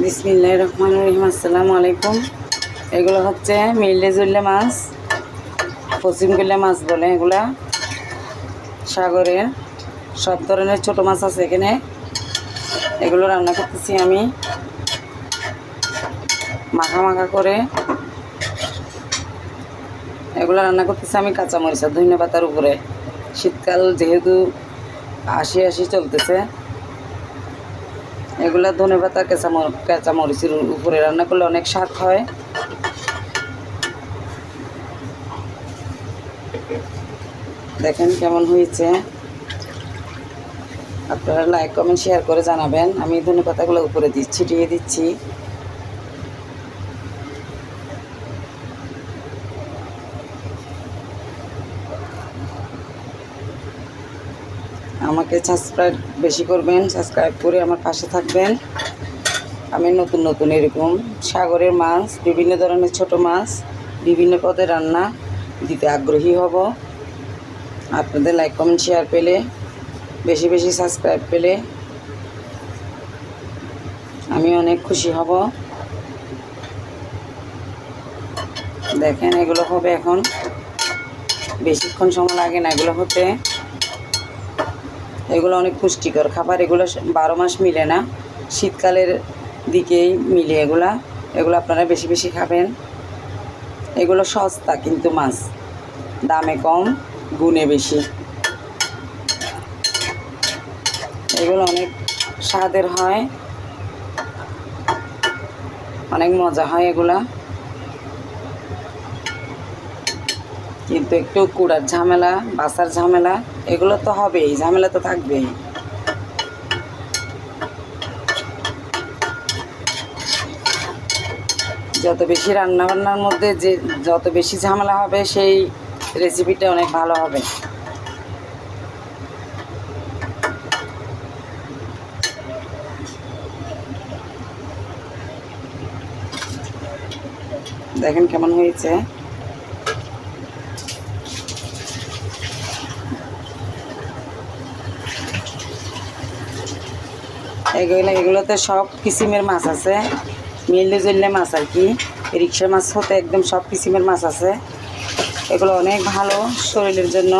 বিসমিল্লাহির রহমানির রহিম। আসসালামু আলাইকুম। এগুলো হচ্ছে মিলডে জুল্লে মাছ, পশ্চিম কুল্লা মাছ বলে এগুলা। সাগরের সব ধরনের ছোট মাছ আছে এখানে। এগুলো রান্না করতেছি আমি মাখা মাখা করে। এগুলো রান্না করতেছি আমি কাঁচামরিচ আর ধনিয়া পাতার উপরে। শীতকাল যেহেতু আশি চলতেছে, এগুলা ধনে পাতা কাঁচামরিচের উপরে রান্না করলে অনেক স্বাদ হয়। দেখেন কেমন হয়েছে। আপনারা লাইক কমেন্ট শেয়ার করে জানাবেন। আমি ধনে পাতাগুলো উপরে ছিটিয়ে দিচ্ছি। আমাকে সাবস্ক্রাইব বেশি করবেন, সাবস্ক্রাইব করে আমার পাশে থাকবেন। আমি নতুন নতুন এরকম সাগরের মাছ, বিভিন্ন ধরনের ছোট মাছ, বিভিন্ন পদে রান্না দিতে আগ্রহী হব। আপনাদের লাইক কমেন্ট শেয়ার পেলে, বেশি বেশি সাবস্ক্রাইব পেলে আমি অনেক খুশি হব। দেখেন এগুলো হবে এখন, বেশিক্ষণ সময় লাগে না এগুলো হতে। এগুলো অনেক পুষ্টিকর খাবার। এগুলো 12 মাস মিলে না, শীতকালের দিকেই মিলে এগুলো আপনারা বেশি বেশি খাবেন। এগুলো সস্তা কিন্তু মাছ, দামে কম, গুণে বেশি। এগুলো অনেক স্বাদের হয়, অনেক মজা হয় এগুলা। কিন্তু একটু কুড়ার ঝামেলা, বাসার ঝামেলা, এগুলো তো হবেই, ঝামেলা তো থাকবেই। যত বেশি রান্নাবান্নার মধ্যে যত বেশি ঝামেলা হবে, সেই রেসিপিটা অনেক ভালো হবে। দেখেন কেমন হয়েছে। এগুলোতে সব কিসিমের মাছ আছে, মিললে জুললে মাছ আর কি। রিক্সা মাছ হতে একদম সব কিসিমের মাছ আছে। এগুলো অনেক ভালো শরীরের জন্য।